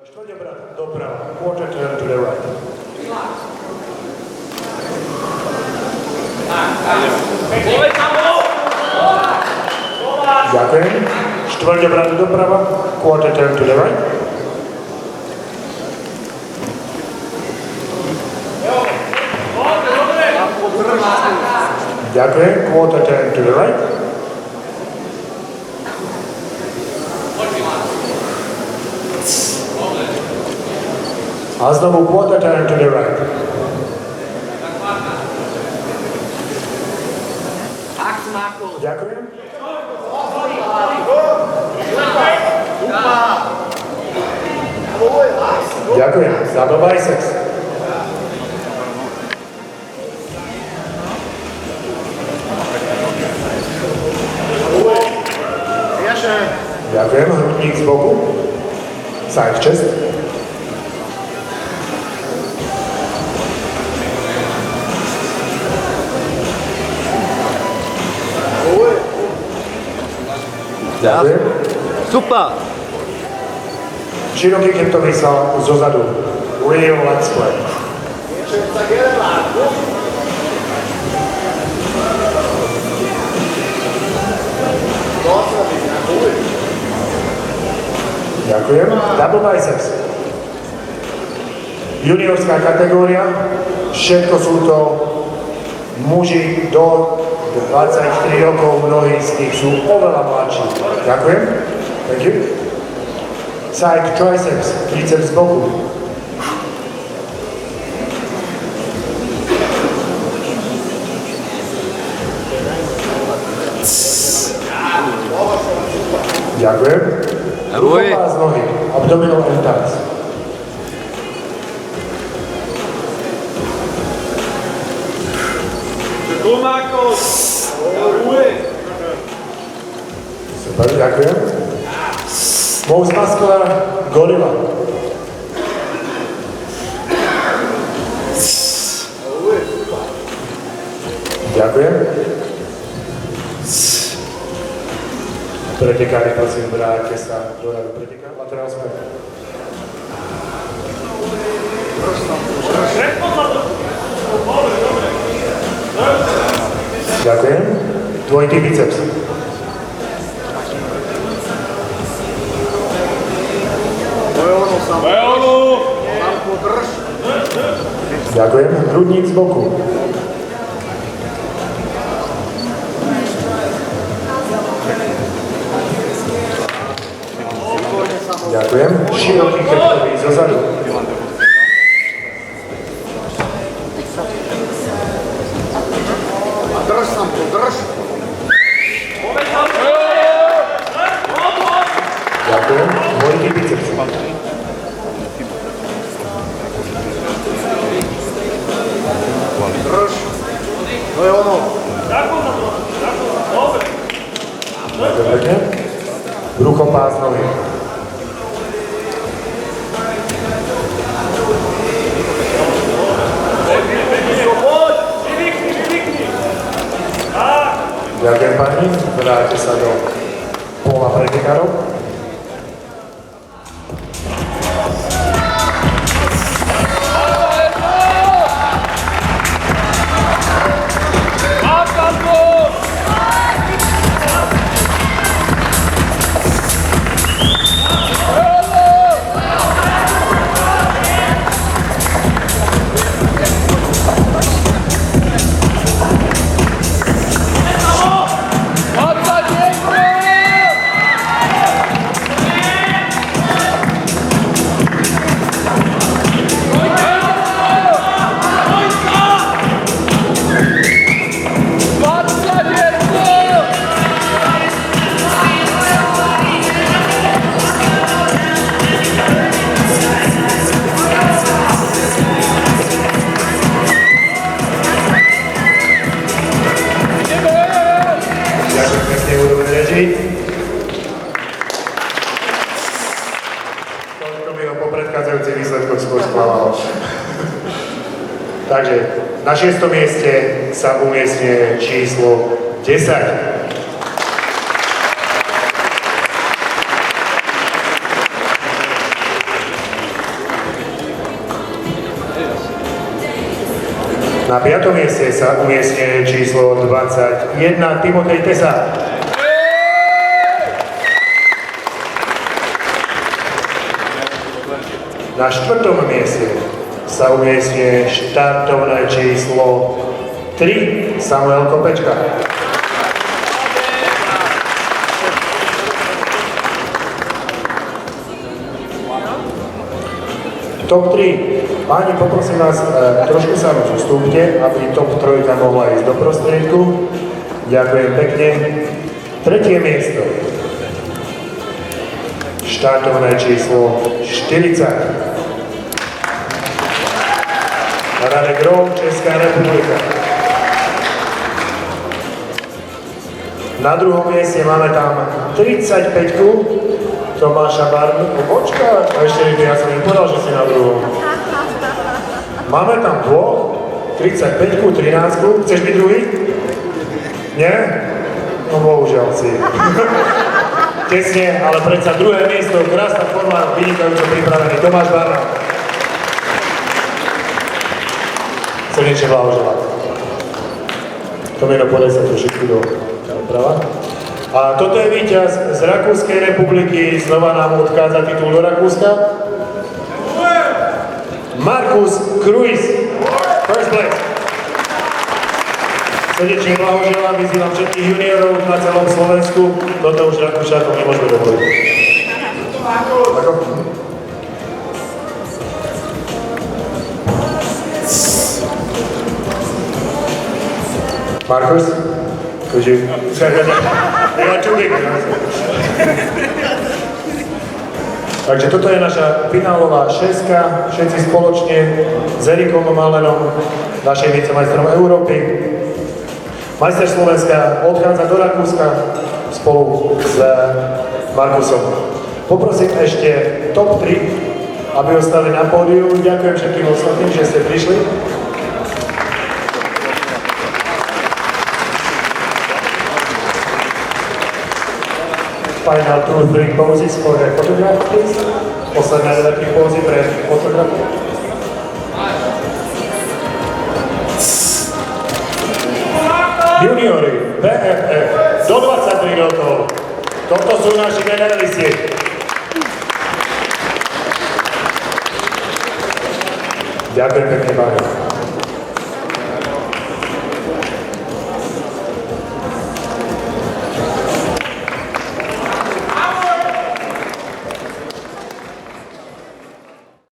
Štvrťobrat doprava, quarter turn to the right. Ďakujem. Štvrťobrat doprava, quarter turn to the right. Ďakujem. Quarter turn to the right. A znovu quarter turn to the right. Ďakujem. Ďakujem. Double biceps. Ďakujem. Hrudník z boku. Side chest. Ďakujem. Super. Široký chrbtový sval zozadu. Real lat split. Ďakujem. Double biceps. Juniorská kategória. Všetko sú to muži do 23 rokov, mnohí z nich sú oveľa mladší. Ďakujem. Thank you. Side triceps, triceps z boku. Ďakujem. Rukopa z nohy, abdominal and thighs. Super, ďakujem. Most muscular gorilla. Ďakujem. Pretekári, prosím, vráťte sa do radu preteká. Lateral smer. Ďakujem. Dvojitý biceps. Ďakujem. Hrudník z boku. Ďakujem. Široký chrbtový zozadu. Drž tam to, drž. Ďakujem. Dvojitý biceps. Drž. To je ono. Ďakujem pekne. Rukopás nohy. Ďakujem pani. Vráťte sa do pola pretekárov. Toľko mi ho po predchádzajúcich výsledkoch skôr sklamalo. Takže na 6. mieste sa umiestňuje číslo 10. Na 5. mieste sa umiestňuje číslo 21 Timotej Tesa. Na 4. mieste sa umiestňuje štartovné číslo 3 Samuel Kopečka. Top 3. Páni, poprosím vás, trošku sa zostúpte, aby top 3 mohla ísť do prostriedku. Ďakujem pekne. 3. miesto. Štartovné číslo 40. Radek Róm, Česká republika. Na 2. mieste máme tam 35 Tomáša Barnu. Počkaj, ešte ja som im povedal, že si na 2. Máme tam 2, 35, 13. Chceš byť druhý? Nie? No bohužiaľ si. Tesne, ale predsa 2. miesto, krásna forma, vynikajúco pripravený Tomáš Barna. Srdečne blahoželať. Tomino, podaj sa trošičku do prava. A toto je víťaz z Rakúskej republiky, znova nám odchádza titul do Rakúska. Markus Kruis, first place. Srdečne blahoželám, vyzývam všetkých juniorov na celom Slovensku, toto už Rakúšakom nemôžeme dovoliť. Ako? Markus? Could you? Ja too big. Takže toto je naša finálová šestka, všetci spoločne s Erikom Malenom, našim vicemajstrom Európy. Majster Slovenska odchádza do Rakúska spolu s Markusom. Poprosím ešte top 3, aby ostali na pódiu. Ďakujem všetkým ostatným, že ste prišli. Final 2-3 poses for the photograph, please. Posledné 2 pózy pre fotografu. Juniori, BFF, do 23 rokov. Toto sú naši medalisti. Ďakujem pekne, páni.